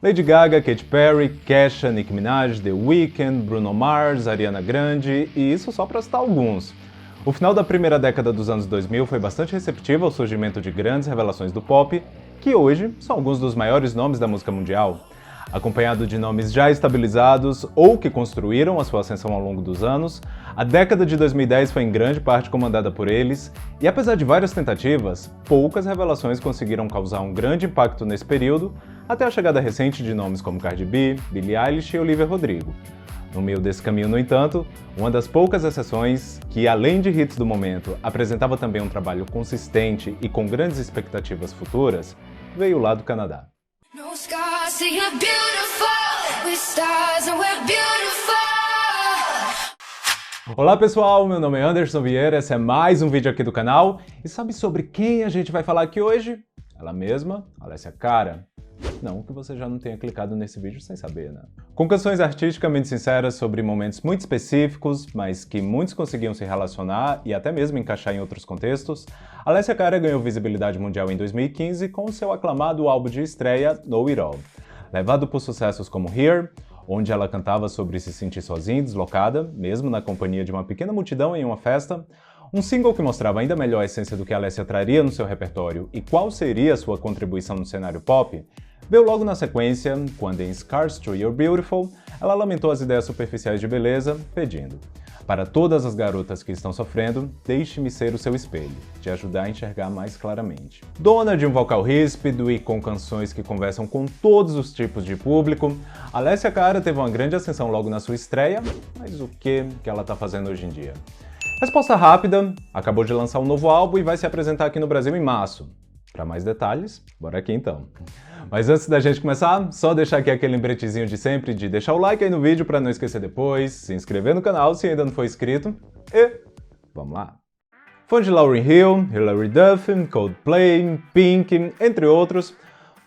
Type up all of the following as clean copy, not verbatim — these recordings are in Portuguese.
Lady Gaga, Katy Perry, Kesha, Nicki Minaj, The Weeknd, Bruno Mars, Ariana Grande, e isso só para citar alguns. O final da primeira década dos anos 2000 foi bastante receptivo ao surgimento de grandes revelações do pop, que hoje são alguns dos maiores nomes da música mundial. Acompanhado de nomes já estabilizados ou que construíram a sua ascensão ao longo dos anos, a década de 2010 foi em grande parte comandada por eles, e apesar de várias tentativas, poucas revelações conseguiram causar um grande impacto nesse período, até a chegada recente de nomes como Cardi B, Billie Eilish e Olivia Rodrigo. No meio desse caminho, no entanto, uma das poucas exceções que, além de hits do momento, apresentava também um trabalho consistente e com grandes expectativas futuras, veio lá do Canadá. Olá pessoal, meu nome é Anderson Vieira, esse é mais um vídeo aqui do canal. E sabe sobre quem a gente vai falar aqui hoje? Ela mesma, Alessia Cara. Não que você já não tenha clicado nesse vídeo sem saber, né? Com canções artisticamente sinceras sobre momentos muito específicos, mas que muitos conseguiam se relacionar e até mesmo encaixar em outros contextos, Alessia Cara ganhou visibilidade mundial em 2015 com seu aclamado álbum de estreia, Know It All. Levado por sucessos como Here, onde ela cantava sobre se sentir sozinha e deslocada, mesmo na companhia de uma pequena multidão em uma festa, um single que mostrava ainda melhor a essência do que Alessia traria no seu repertório e qual seria a sua contribuição no cenário pop, veio logo na sequência, quando em Scars to You're Beautiful, ela lamentou as ideias superficiais de beleza, pedindo: "Para todas as garotas que estão sofrendo, deixe-me ser o seu espelho, te ajudar a enxergar mais claramente." Dona de um vocal ríspido e com canções que conversam com todos os tipos de público, Alessia Cara teve uma grande ascensão logo na sua estreia, mas o que ela tá fazendo hoje em dia? Resposta rápida, acabou de lançar um novo álbum e vai se apresentar aqui no Brasil em março. Para mais detalhes, bora aqui então. Mas antes da gente começar, só deixar aqui aquele lembretezinho de sempre de deixar o like aí no vídeo para não esquecer depois, se inscrever no canal se ainda não for inscrito e vamos lá! Fã de Lauryn Hill, Hilary Duff, Coldplay, Pink, entre outros,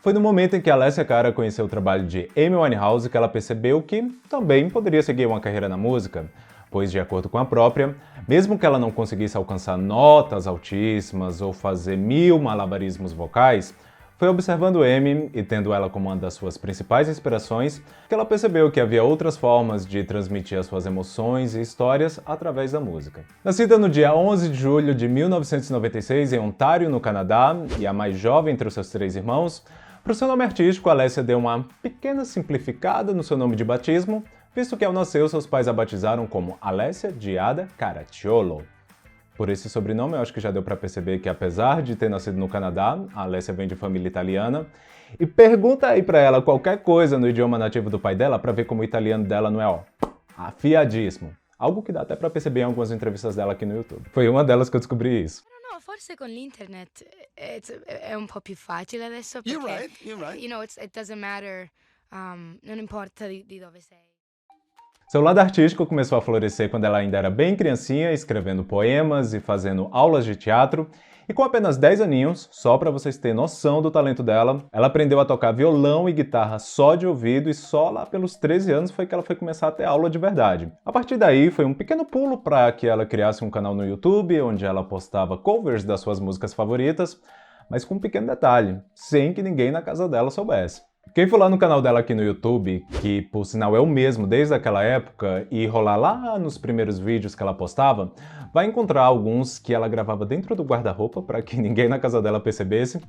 foi no momento em que Alessia Cara conheceu o trabalho de Amy Winehouse que ela percebeu que também poderia seguir uma carreira na música, pois, de acordo com a própria, mesmo que ela não conseguisse alcançar notas altíssimas ou fazer mil malabarismos vocais, foi observando Amy e tendo ela como uma das suas principais inspirações que ela percebeu que havia outras formas de transmitir as suas emoções e histórias através da música. Nascida no dia 11 de julho de 1996 em Ontário, no Canadá, e a mais jovem entre os seus três irmãos, para o seu nome artístico, Alessia deu uma pequena simplificada no seu nome de batismo, visto que ao nascer seus pais a batizaram como Alessia Giada Caracciolo. Por esse sobrenome, eu acho que já deu para perceber que, apesar de ter nascido no Canadá, a Alessia vem de família italiana. E pergunta aí para ela qualquer coisa no idioma nativo do pai dela para ver como o italiano dela não é, afiadíssimo. Algo que dá até para perceber em algumas entrevistas dela aqui no YouTube. Foi uma delas que eu descobri isso. No, forse con l'internet è un po' più facile adesso perché, You're right. you know, it doesn't matter, non importa di dove sei. Seu lado artístico começou a florescer quando ela ainda era bem criancinha, escrevendo poemas e fazendo aulas de teatro, e com apenas 10 aninhos, só para vocês terem noção do talento dela, ela aprendeu a tocar violão e guitarra só de ouvido e só lá pelos 13 anos foi que ela foi começar a ter aula de verdade. A partir daí, foi um pequeno pulo para que ela criasse um canal no YouTube, onde ela postava covers das suas músicas favoritas, mas com um pequeno detalhe, sem que ninguém na casa dela soubesse. Quem for lá no canal dela aqui no YouTube, que por sinal é o mesmo desde aquela época, e rolar lá nos primeiros vídeos que ela postava, vai encontrar alguns que ela gravava dentro do guarda-roupa para que ninguém na casa dela percebesse.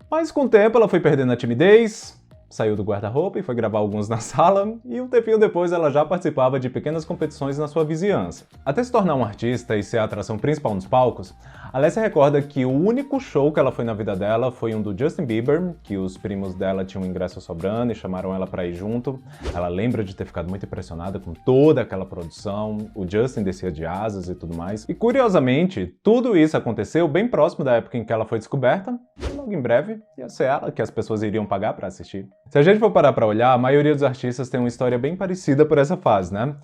Mas com o tempo ela foi perdendo a timidez, saiu do guarda-roupa e foi gravar alguns na sala, e um tempinho depois ela já participava de pequenas competições na sua vizinhança. Até se tornar um artista e ser a atração principal nos palcos, Alessia recorda que o único show que ela foi na vida dela foi um do Justin Bieber, que os primos dela tinham um ingresso sobrando e chamaram ela para ir junto. Ela lembra de ter ficado muito impressionada com toda aquela produção, o Justin descia de asas e tudo mais. E curiosamente, tudo isso aconteceu bem próximo da época em que ela foi descoberta, e logo em breve ia ser ela que as pessoas iriam pagar para assistir. Se a gente for parar para olhar, a maioria dos artistas tem uma história bem parecida por essa fase, né?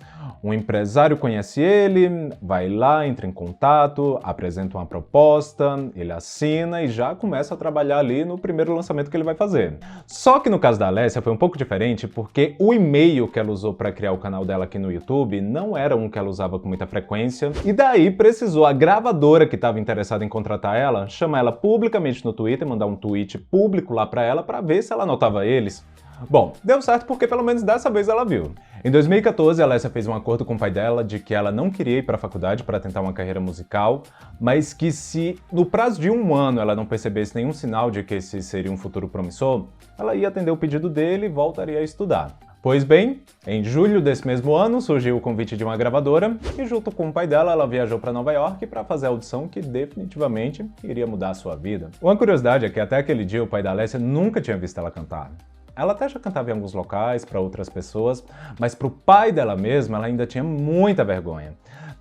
Um empresário conhece ele, vai lá, entra em contato, apresenta uma proposta, ele assina e já começa a trabalhar ali no primeiro lançamento que ele vai fazer. Só que no caso da Alessia foi um pouco diferente porque o e-mail que ela usou para criar o canal dela aqui no YouTube não era um que ela usava com muita frequência, e daí precisou a gravadora que estava interessada em contratar ela chamar ela publicamente no Twitter, mandar um tweet público lá para ela para ver se ela anotava eles. Bom, deu certo porque pelo menos dessa vez ela viu. Em 2014, a Alessia fez um acordo com o pai dela de que ela não queria ir para a faculdade para tentar uma carreira musical, mas que se no prazo de 1 ano ela não percebesse nenhum sinal de que esse seria um futuro promissor, ela ia atender o pedido dele e voltaria a estudar. Pois bem, em julho desse mesmo ano surgiu o convite de uma gravadora e junto com o pai dela ela viajou para Nova York para fazer a audição que definitivamente iria mudar a sua vida. Uma curiosidade é que até aquele dia o pai da Alessia nunca tinha visto ela cantar. Ela até já cantava em alguns locais para outras pessoas, mas para o pai dela mesma ela ainda tinha muita vergonha.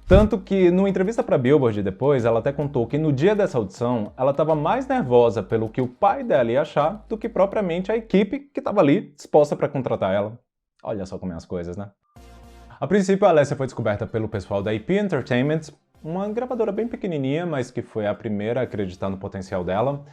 Tanto que, numa entrevista para Billboard depois, ela até contou que no dia dessa audição, ela estava mais nervosa pelo que o pai dela ia achar do que propriamente a equipe que estava ali disposta para contratar ela. Olha só como é as coisas, né? A princípio, a Alessia foi descoberta pelo pessoal da IP Entertainment, uma gravadora bem pequenininha, mas que foi a primeira a acreditar no potencial dela.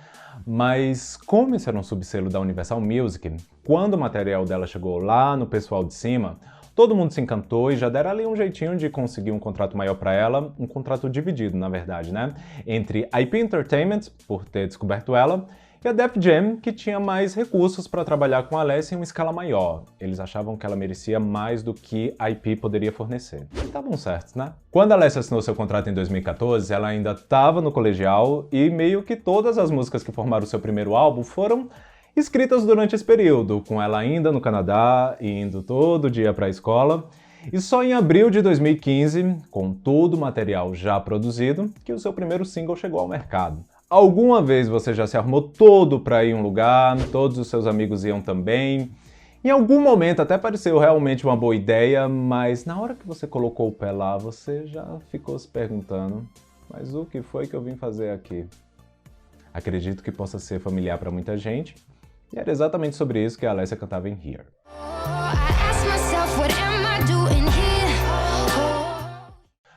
Mas como esse era um subselo da Universal Music, quando o material dela chegou lá no pessoal de cima, todo mundo se encantou e já deram ali um jeitinho de conseguir um contrato maior para ela, um contrato dividido, na verdade, né? Entre a IP Entertainment, por ter descoberto ela, e a Def Jam, que tinha mais recursos para trabalhar com a Alessia em uma escala maior. Eles achavam que ela merecia mais do que a IP poderia fornecer. E estavam certos, né? Quando a Alessia assinou seu contrato em 2014, ela ainda estava no colegial e meio que todas as músicas que formaram o seu primeiro álbum foram escritas durante esse período, com ela ainda no Canadá e indo todo dia para a escola. E só em abril de 2015, com todo o material já produzido, que o seu primeiro single chegou ao mercado. Alguma vez você já se arrumou todo para ir em um lugar, todos os seus amigos iam também. Em algum momento até pareceu realmente uma boa ideia, mas na hora que você colocou o pé lá, você já ficou se perguntando: mas o que foi que eu vim fazer aqui? Acredito que possa ser familiar para muita gente, e era exatamente sobre isso que a Alessia cantava em Here.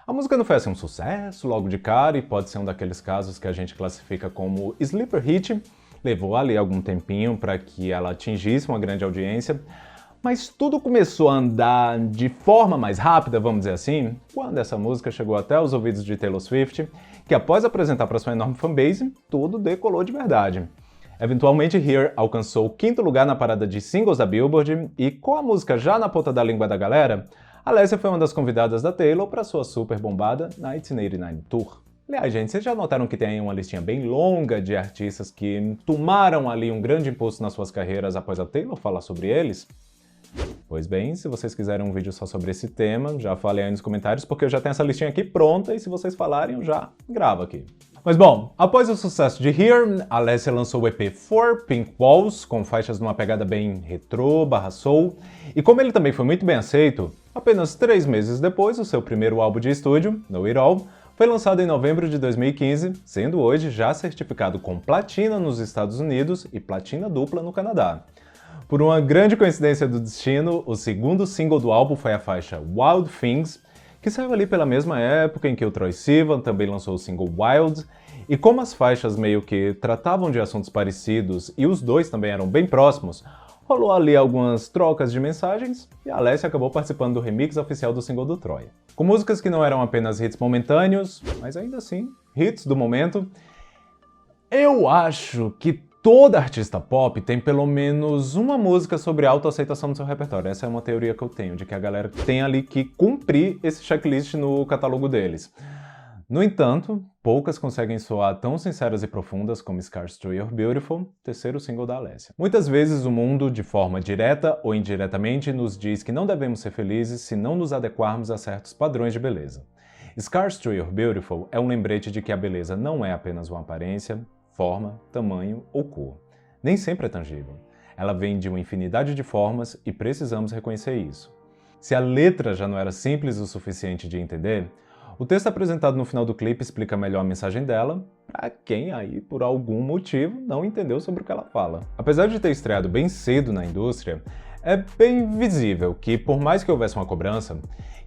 A música não foi assim um sucesso logo de cara e pode ser um daqueles casos que a gente classifica como sleeper hit. Levou ali algum tempinho para que ela atingisse uma grande audiência, mas tudo começou a andar de forma mais rápida, vamos dizer assim, quando essa música chegou até os ouvidos de Taylor Swift, que após apresentar para sua enorme fanbase, tudo decolou de verdade. Eventualmente, Here alcançou o 5º lugar na parada de singles da Billboard e, com a música já na ponta da língua da galera, Alessia foi uma das convidadas da Taylor para sua super bombada 1989 Tour. Aliás, gente, vocês já notaram que tem aí uma listinha bem longa de artistas que tomaram ali um grande impulso nas suas carreiras após a Taylor falar sobre eles? Pois bem, se vocês quiserem um vídeo só sobre esse tema, já falem aí nos comentários, porque eu já tenho essa listinha aqui pronta e se vocês falarem, eu já gravo aqui. Mas bom, após o sucesso de Here, a Alessia lançou o EP For Pink Walls, com faixas numa pegada bem retrô, soul, e como ele também foi muito bem aceito, apenas 3 meses depois, o seu primeiro álbum de estúdio, Know It All, foi lançado em novembro de 2015, sendo hoje já certificado com platina nos Estados Unidos e platina dupla no Canadá. Por uma grande coincidência do destino, o segundo single do álbum foi a faixa Wild Things, que saiu ali pela mesma época em que o Troye Sivan também lançou o single Wild, e como as faixas meio que tratavam de assuntos parecidos e os dois também eram bem próximos, rolou ali algumas trocas de mensagens e a Alessia acabou participando do remix oficial do single do Troye. Com músicas que não eram apenas hits momentâneos, mas ainda assim, hits do momento, eu acho que toda artista pop tem pelo menos uma música sobre autoaceitação no seu repertório. Essa é uma teoria que eu tenho, de que a galera tem ali que cumprir esse checklist no catálogo deles. No entanto, poucas conseguem soar tão sinceras e profundas como Scars to You're Beautiful, terceiro single da Alessia. Muitas vezes o mundo, de forma direta ou indiretamente, nos diz que não devemos ser felizes se não nos adequarmos a certos padrões de beleza. Scars to You're Beautiful é um lembrete de que a beleza não é apenas uma aparência, forma, tamanho ou cor. Nem sempre é tangível. Ela vem de uma infinidade de formas e precisamos reconhecer isso. Se a letra já não era simples o suficiente de entender, o texto apresentado no final do clipe explica melhor a mensagem dela, para quem aí, por algum motivo, não entendeu sobre o que ela fala. Apesar de ter estreado bem cedo na indústria, é bem visível que, por mais que houvesse uma cobrança,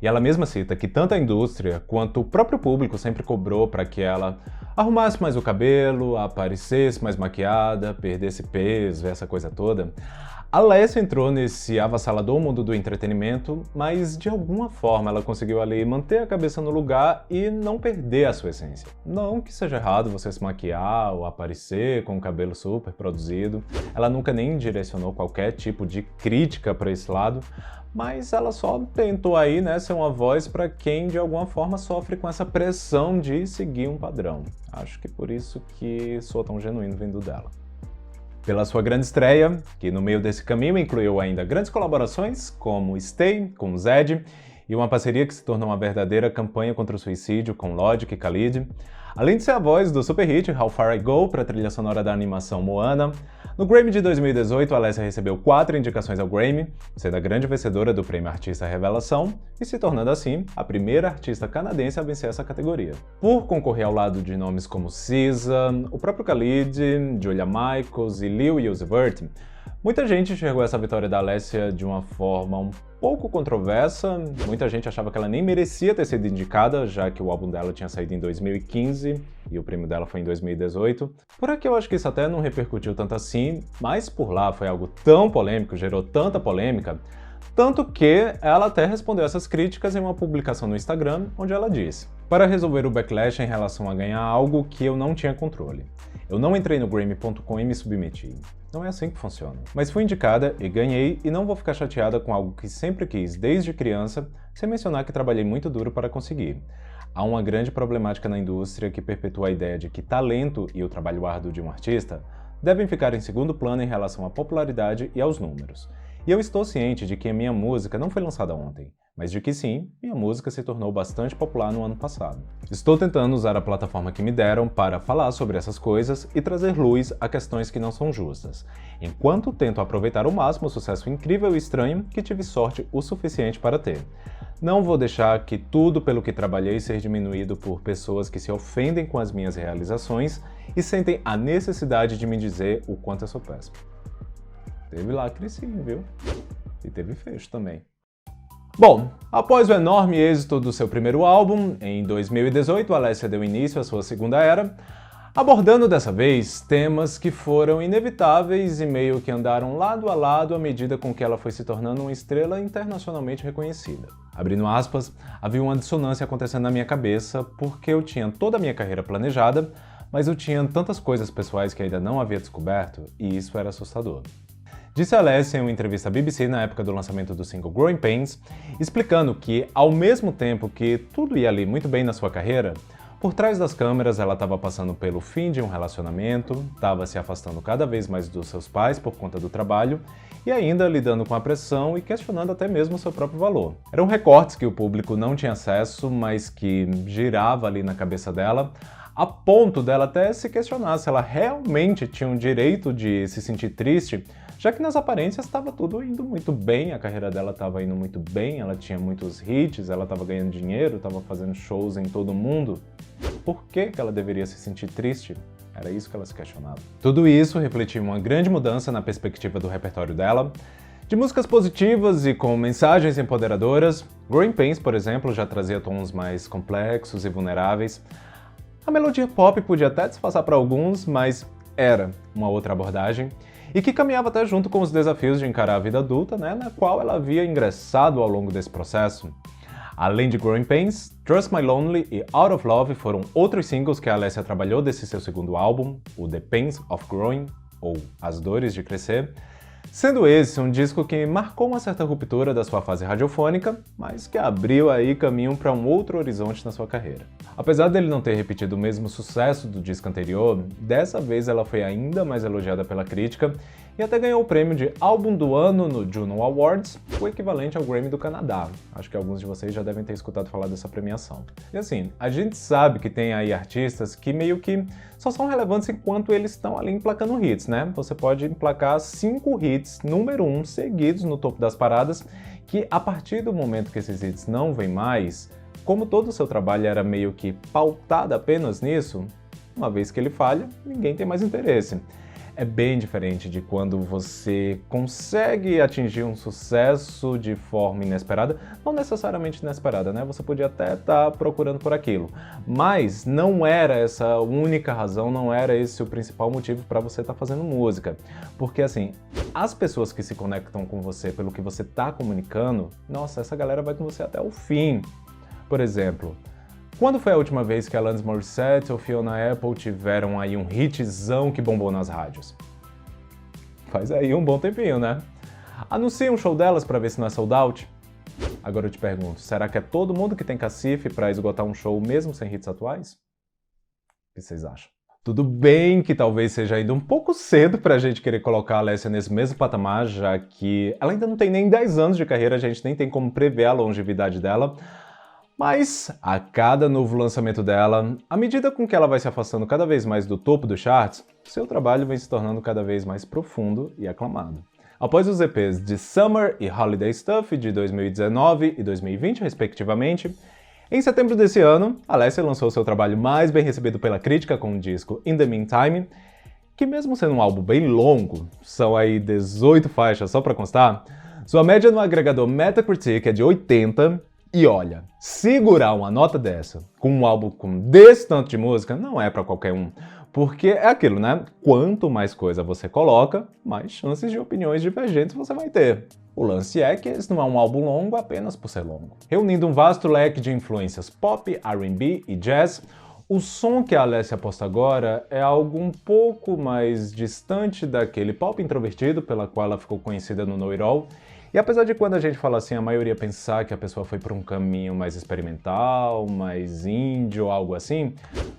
e ela mesma cita que tanto a indústria quanto o próprio público sempre cobrou para que ela arrumasse mais o cabelo, aparecesse mais maquiada, perdesse peso, essa coisa toda, Alessia entrou nesse avassalador mundo do entretenimento, mas de alguma forma ela conseguiu ali manter a cabeça no lugar e não perder a sua essência. Não que seja errado você se maquiar ou aparecer com o cabelo super produzido, ela nunca nem direcionou qualquer tipo de crítica para esse lado, mas ela só tentou aí, né, ser uma voz para quem de alguma forma sofre com essa pressão de seguir um padrão. Acho que por isso que sou tão genuíno vindo dela. Pela sua grande estreia, que no meio desse caminho incluiu ainda grandes colaborações como Stay com Zedd e uma parceria que se tornou uma verdadeira campanha contra o suicídio com Logic e Khalid. Além de ser a voz do super hit How Far I Go para a trilha sonora da animação Moana, no Grammy de 2018, Alessia recebeu 4 indicações ao Grammy, sendo a grande vencedora do Prêmio Artista Revelação e se tornando assim a primeira artista canadense a vencer essa categoria. Por concorrer ao lado de nomes como SZA, o próprio Khalid, Julia Michaels e Lil Uzi Vert, muita gente enxergou essa vitória da Alessia de uma forma um pouco controversa. Muita gente achava que ela nem merecia ter sido indicada, já que o álbum dela tinha saído em 2015 e o prêmio dela foi em 2018. Por aqui eu acho que isso até não repercutiu tanto assim, mas por lá foi algo tão polêmico, gerou tanta polêmica, tanto que ela até respondeu essas críticas em uma publicação no Instagram, onde ela disse: "Para resolver o backlash em relação a ganhar algo que eu não tinha controle. Eu não entrei no Grammy.com e me submeti. Não é assim que funciona. Mas fui indicada e ganhei e não vou ficar chateada com algo que sempre quis desde criança, sem mencionar que trabalhei muito duro para conseguir. Há uma grande problemática na indústria que perpetua a ideia de que talento e o trabalho árduo de um artista devem ficar em segundo plano em relação à popularidade e aos números. E eu estou ciente de que a minha música não foi lançada ontem, mas de que sim, minha música se tornou bastante popular no ano passado. Estou tentando usar a plataforma que me deram para falar sobre essas coisas e trazer luz a questões que não são justas, enquanto tento aproveitar ao máximo o sucesso incrível e estranho que tive sorte o suficiente para ter. Não vou deixar que tudo pelo que trabalhei ser diminuído por pessoas que se ofendem com as minhas realizações e sentem a necessidade de me dizer o quanto eu sou péssimo." Teve lacre sim, viu? E teve fecho também. Bom, após o enorme êxito do seu primeiro álbum, em 2018, Alessia deu início à sua segunda era, abordando dessa vez temas que foram inevitáveis e meio que andaram lado a lado à medida com que ela foi se tornando uma estrela internacionalmente reconhecida. Abrindo aspas, havia uma dissonância acontecendo na minha cabeça porque eu tinha toda a minha carreira planejada, mas eu tinha tantas coisas pessoais que ainda não havia descoberto e isso era assustador. Disse Alessia em uma entrevista à BBC na época do lançamento do single Growing Pains, explicando que, ao mesmo tempo que tudo ia ali muito bem na sua carreira, por trás das câmeras ela estava passando pelo fim de um relacionamento, estava se afastando cada vez mais dos seus pais por conta do trabalho e ainda lidando com a pressão e questionando até mesmo o seu próprio valor. Eram recortes que o público não tinha acesso, mas que girava ali na cabeça dela, a ponto dela até se questionar se ela realmente tinha o direito de se sentir triste, já que nas aparências estava tudo indo muito bem, a carreira dela estava indo muito bem, ela tinha muitos hits, ela estava ganhando dinheiro, estava fazendo shows em todo mundo. Por que ela deveria se sentir triste? Era isso que ela se questionava. Tudo isso refletia uma grande mudança na perspectiva do repertório dela. De músicas positivas e com mensagens empoderadoras, Growing Pains, por exemplo, já trazia tons mais complexos e vulneráveis. A melodia pop podia até disfarçar para alguns, mas era uma outra abordagem, e que caminhava até junto com os desafios de encarar a vida adulta, na qual ela havia ingressado ao longo desse processo. Além de Growing Pains, Trust My Lonely e Out of Love foram outros singles que a Alessia trabalhou desse seu segundo álbum, o The Pains of Growing, ou As Dores de Crescer, sendo esse um disco que marcou uma certa ruptura da sua fase radiofônica, mas que abriu aí caminho para um outro horizonte na sua carreira. Apesar dele não ter repetido o mesmo sucesso do disco anterior, dessa vez ela foi ainda mais elogiada pela crítica e até ganhou o prêmio de Álbum do Ano no Juno Awards, o equivalente ao Grammy do Canadá. Acho que alguns de vocês já devem ter escutado falar dessa premiação. E assim, a gente sabe que tem aí artistas que meio que só são relevantes enquanto eles estão ali emplacando hits, né? Você pode emplacar 5 hits número 1 seguidos no topo das paradas, que a partir do momento que esses hits não vêm mais, como todo o seu trabalho era meio que pautado apenas nisso, uma vez que ele falha, ninguém tem mais interesse. É bem diferente de quando você consegue atingir um sucesso de forma inesperada, não necessariamente inesperada, né? Você podia até estar procurando por aquilo, mas não era essa a única razão, não era esse o principal motivo para você estar fazendo música. Porque assim, as pessoas que se conectam com você pelo que você está comunicando, nossa, essa galera vai com você até o fim. Por exemplo, quando foi a última vez que Alanis Morissette ou Fiona Apple tiveram aí um hitzão que bombou nas rádios? Faz aí um bom tempinho, né? Anuncia um show delas para ver se não é sold out? Agora eu te pergunto, será que é todo mundo que tem cacife para esgotar um show mesmo sem hits atuais? O que vocês acham? Tudo bem que talvez seja ainda um pouco cedo pra gente querer colocar a Alessia nesse mesmo patamar, já que ela ainda não tem nem 10 anos de carreira, a gente nem tem como prever a longevidade dela. Mas, a cada novo lançamento dela, à medida com que ela vai se afastando cada vez mais do topo dos charts, seu trabalho vem se tornando cada vez mais profundo e aclamado. Após os EPs de Summer e Holiday Stuff de 2019 e 2020, respectivamente, em setembro desse ano, Alessia lançou seu trabalho mais bem recebido pela crítica com o disco In The Meantime, que mesmo sendo um álbum bem longo, são aí 18 faixas só pra constar, sua média no agregador Metacritic é de 80, e olha, segurar uma nota dessa com um álbum com desse tanto de música não é pra qualquer um. Porque é aquilo, né? Quanto mais coisa você coloca, mais chances de opiniões divergentes você vai ter. O lance é que esse não é um álbum longo apenas por ser longo. Reunindo um vasto leque de influências pop, R&B e jazz, o som que a Alessia aposta agora é algo um pouco mais distante daquele pop introvertido pela qual ela ficou conhecida no Know It All. E apesar de quando a gente fala assim, a maioria pensar que a pessoa foi por um caminho mais experimental, mais indie ou algo assim,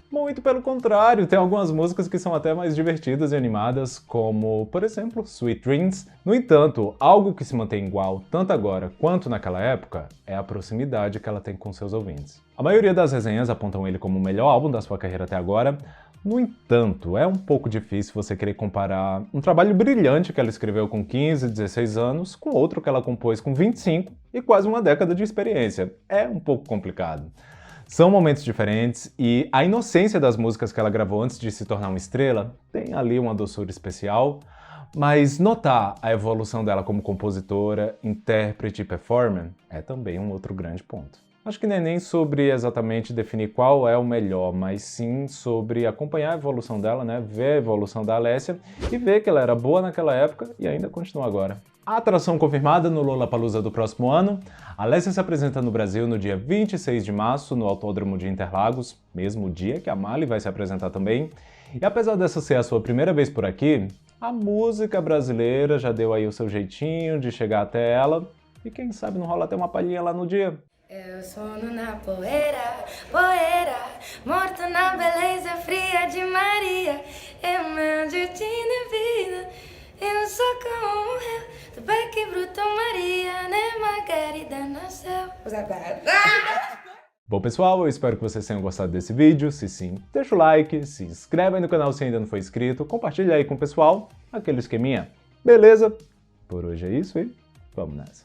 muito pelo contrário, tem algumas músicas que são até mais divertidas e animadas, como, por exemplo, Sweet Dreams. No entanto, algo que se mantém igual tanto agora quanto naquela época é a proximidade que ela tem com seus ouvintes. A maioria das resenhas apontam ele como o melhor álbum da sua carreira até agora. No entanto, é um pouco difícil você querer comparar um trabalho brilhante que ela escreveu com 15, 16 anos com outro que ela compôs com 25 e quase uma década de experiência. É um pouco complicado. São momentos diferentes e a inocência das músicas que ela gravou antes de se tornar uma estrela tem ali uma doçura especial, mas notar a evolução dela como compositora, intérprete e performer é também um outro grande ponto. Acho que não é nem sobre exatamente definir qual é o melhor, mas sim sobre acompanhar a evolução dela, né? Ver a evolução da Alessia e ver que ela era boa naquela época e ainda continua agora. A atração confirmada no Lollapalooza do próximo ano, Alessia se apresenta no Brasil no dia 26 de março no Autódromo de Interlagos, mesmo dia que a Mali vai se apresentar também. E apesar dessa ser a sua primeira vez por aqui, a música brasileira já deu aí o seu jeitinho de chegar até ela e quem sabe não rola até uma palhinha lá no dia. Eu sono na poeira, poeira, morto na beleza fria de Maria. Eu meu destino é vida, eu sou como morreu, do pai que bruto Maria, né Margarida nasceu. Bom pessoal, eu espero que vocês tenham gostado desse vídeo. Se sim, deixa o like, se inscreve aí no canal se ainda não for inscrito, compartilha aí com o pessoal, aquele esqueminha. Beleza? Por hoje é isso e vamos nessa.